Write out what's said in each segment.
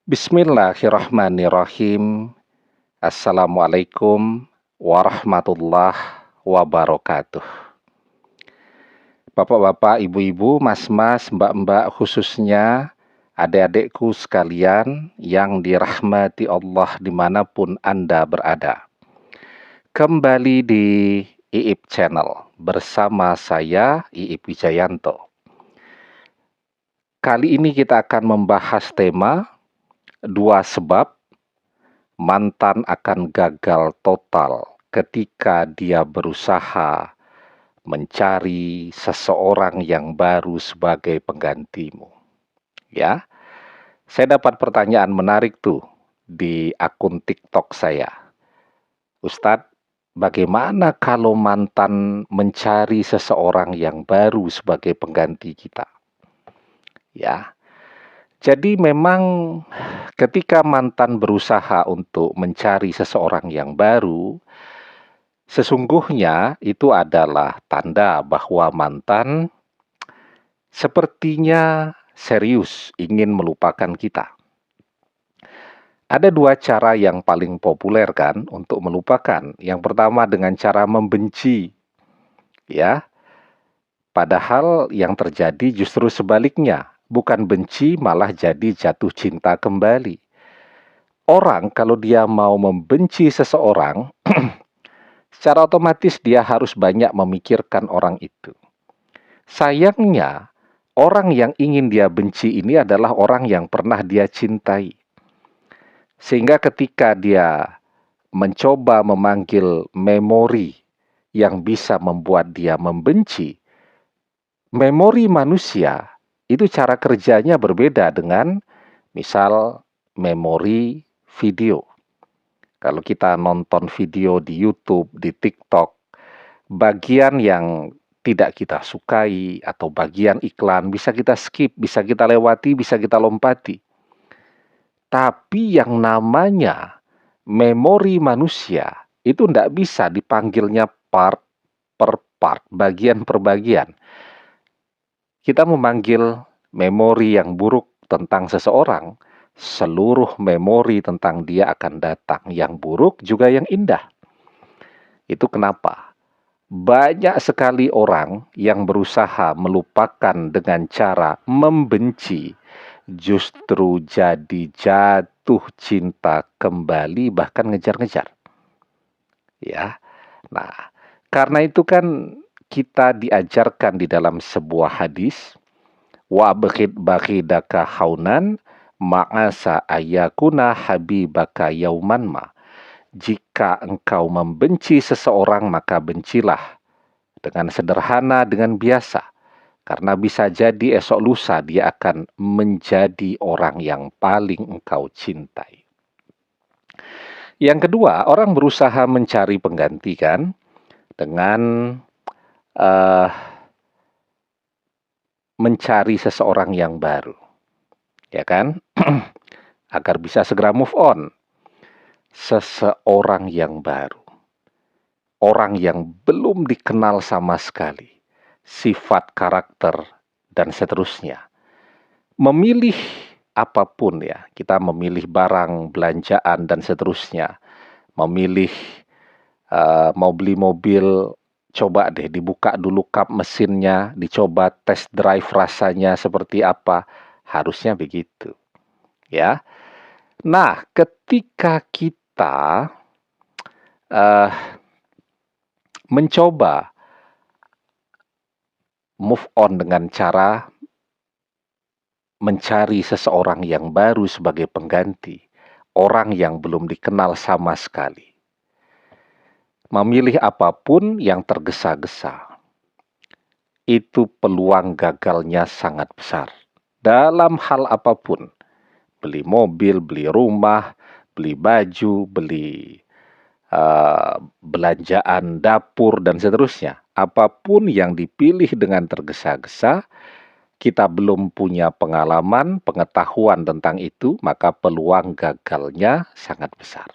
Bismillahirrahmanirrahim. Assalamualaikum warahmatullahi wabarakatuh. Bapak-bapak, ibu-ibu, mas-mas, mbak-mbak, khususnya adik-adikku sekalian yang dirahmati Allah dimanapun Anda berada. Kembali di IIP Channel bersama saya, IIP Wijayanto. Kali ini kita akan membahas tema 2 sebab mantan akan gagal total ketika dia berusaha mencari seseorang yang baru sebagai penggantimu. Ya, saya dapat pertanyaan menarik tuh di akun TikTok saya. Ustadz, bagaimana kalau mantan mencari seseorang yang baru sebagai pengganti kita? Ya, jadi memang ketika mantan berusaha untuk mencari seseorang yang baru, sesungguhnya itu adalah tanda bahwa mantan sepertinya serius ingin melupakan kita. Ada 2 cara yang paling populer kan untuk melupakan. Yang pertama dengan cara membenci. Ya, padahal yang terjadi justru sebaliknya. Bukan benci malah jadi jatuh cinta kembali. Orang kalau dia mau membenci seseorang, secara otomatis dia harus banyak memikirkan orang itu. Sayangnya, orang yang ingin dia benci ini adalah orang yang pernah dia cintai. Sehingga ketika dia mencoba memanggil memori yang bisa membuat dia membenci, memori manusia itu cara kerjanya berbeda dengan misal memori video. Kalau kita nonton video di YouTube, di TikTok, bagian yang tidak kita sukai atau bagian iklan bisa kita skip, bisa kita lewati, bisa kita lompati. Tapi yang namanya memori manusia itu tidak bisa dipanggilnya part per part, bagian per bagian. Kita memanggil memori yang buruk tentang seseorang, seluruh memori tentang dia akan datang. Yang buruk juga yang indah. Itu kenapa? Banyak sekali orang yang berusaha melupakan dengan cara membenci, justru jadi jatuh cinta kembali, bahkan ngejar-ngejar. Ya, nah, karena itu kan kita diajarkan di dalam sebuah hadis, wa bakhidaka haunan ma'asa ayakuna habibaka yauman ma. Jika engkau membenci seseorang, maka bencilah dengan sederhana, dengan biasa. Karena bisa jadi esok lusa dia akan menjadi orang yang paling engkau cintai. Yang kedua, orang berusaha mencari pengganti kan dengan mencari seseorang yang baru. Ya kan? Agar bisa segera move on. Seseorang yang baru. Orang yang belum dikenal sama sekali. Sifat, karakter, dan seterusnya. Memilih apapun ya. Kita memilih barang, belanjaan, dan seterusnya. Memilih mau beli mobil, coba deh dibuka dulu kap mesinnya, dicoba test drive rasanya seperti apa. Harusnya begitu. Ya. Nah, ketika kita mencoba move on dengan cara mencari seseorang yang baru sebagai pengganti, orang yang belum dikenal sama sekali. Memilih apapun yang tergesa-gesa, itu peluang gagalnya sangat besar. Dalam hal apapun, beli mobil, beli rumah, beli baju, beli belanjaan dapur, dan seterusnya. Apapun yang dipilih dengan tergesa-gesa, kita belum punya pengalaman, pengetahuan tentang itu, maka peluang gagalnya sangat besar.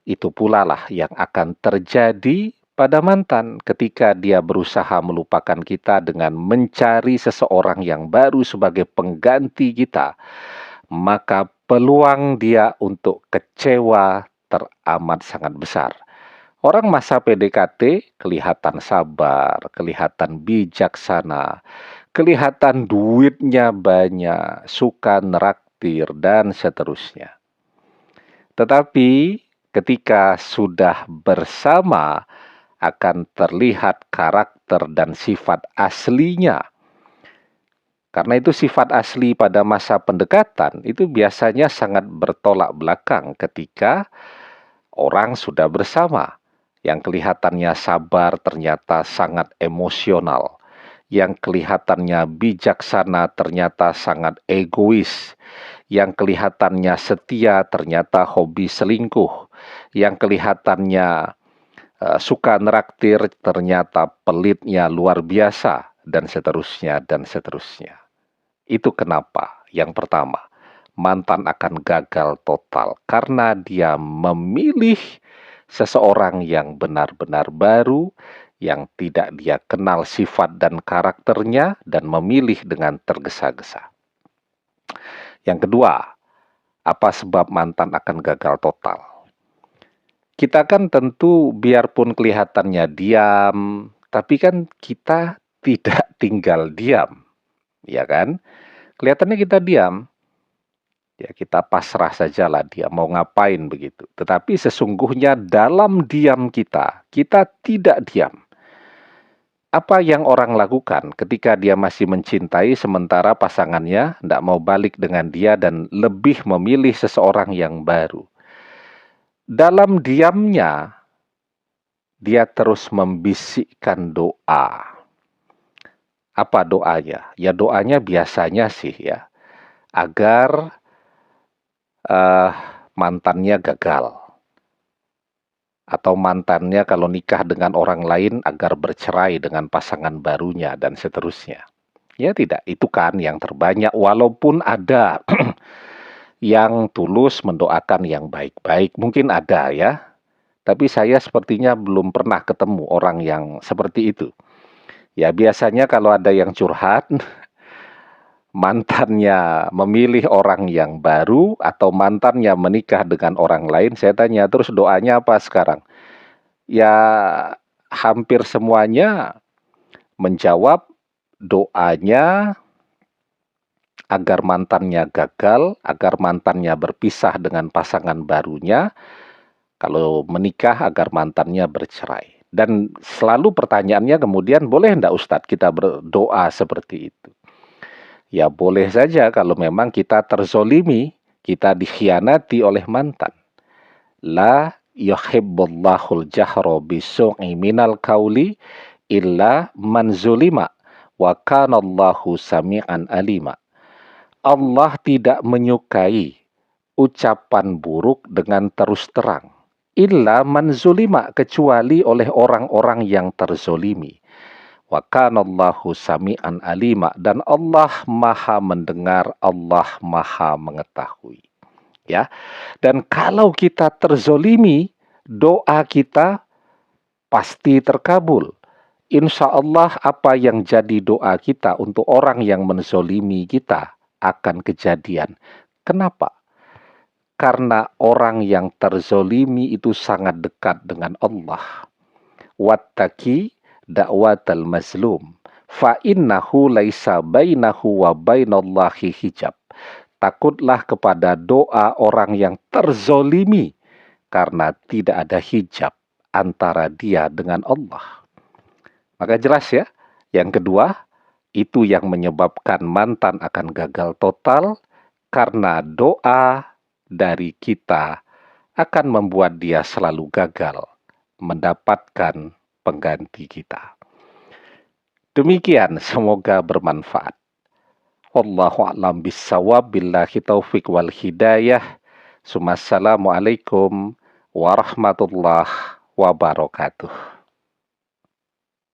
Itu pula lah yang akan terjadi pada mantan ketika dia berusaha melupakan kita dengan mencari seseorang yang baru sebagai pengganti kita. maka peluang dia untuk kecewa teramat sangat besar. Orang masa PDKT kelihatan sabar, kelihatan bijaksana, kelihatan duitnya banyak, suka neraktir, dan seterusnya. Tetapi ketika sudah bersama, akan terlihat karakter dan sifat aslinya. Karena itu sifat asli pada masa pendekatan itu biasanya sangat bertolak belakang ketika orang sudah bersama. Yang kelihatannya sabar ternyata sangat emosional. Yang kelihatannya bijaksana ternyata sangat egois. Yang kelihatannya setia ternyata hobi selingkuh. Yang kelihatannya suka neraktir ternyata pelitnya luar biasa, dan seterusnya dan seterusnya. Itu kenapa yang pertama, mantan akan gagal total karena dia memilih seseorang yang benar-benar baru, yang tidak dia kenal sifat dan karakternya, dan memilih dengan tergesa-gesa. Yang kedua, apa sebab mantan akan gagal total? Kita kan tentu biarpun kelihatannya diam, tapi kan kita tidak tinggal diam, ya kan? Kelihatannya kita diam, ya kita pasrah sajalah dia mau ngapain begitu. Tetapi sesungguhnya dalam diam kita tidak diam. Apa yang orang lakukan ketika dia masih mencintai sementara pasangannya tidak mau balik dengan dia dan lebih memilih seseorang yang baru? Dalam diamnya, dia terus membisikkan doa. Apa doanya? Ya doanya biasanya sih ya, agar mantannya gagal. Atau mantannya kalau nikah dengan orang lain agar bercerai dengan pasangan barunya dan seterusnya. Ya tidak, itu kan yang terbanyak, walaupun ada yang tulus mendoakan yang baik-baik, mungkin ada ya. Tapi saya sepertinya belum pernah ketemu orang yang seperti itu. Ya biasanya kalau ada yang curhat, mantannya memilih orang yang baru atau mantannya menikah dengan orang lain, saya tanya terus doanya apa sekarang? Ya hampir semuanya menjawab doanya agar mantannya gagal, agar mantannya berpisah dengan pasangan barunya, kalau menikah agar mantannya bercerai. Dan selalu pertanyaannya kemudian, boleh enggak Ustadz kita berdoa seperti itu? Ya boleh saja kalau memang kita terzolimi, kita dikhianati oleh mantan. La yuhibbullahul jahra bisu'i minal kauli illa man zulima wa kanallahu sami'an alima. Allah tidak menyukai ucapan buruk dengan terus terang. Illa man zulima, kecuali oleh orang-orang yang terzolimi. Wa kanallahu sami'an alima, dan Allah maha mendengar, Allah maha mengetahui. Ya, dan kalau kita terzolimi, doa kita pasti terkabul. Insya Allah apa yang jadi doa kita untuk orang yang menzolimi kita akan kejadian. Kenapa? Karena orang yang terzolimi itu sangat dekat dengan Allah. Wattaqi da'watal mazlum fa innahu laisa bainahu wa bainallahi hijab. Takutlah kepada doa orang yang terzolimi, karena tidak ada hijab antara dia dengan Allah. Maka jelas ya, yang kedua, itu yang menyebabkan mantan akan gagal total, karena doa dari kita akan membuat dia selalu gagal mendapatkan pengganti kita. Demikian, semoga bermanfaat. Wallahu a'lam bissawab, billahi taufiq wal hidayah. Assalamualaikum warahmatullahi wabarakatuh.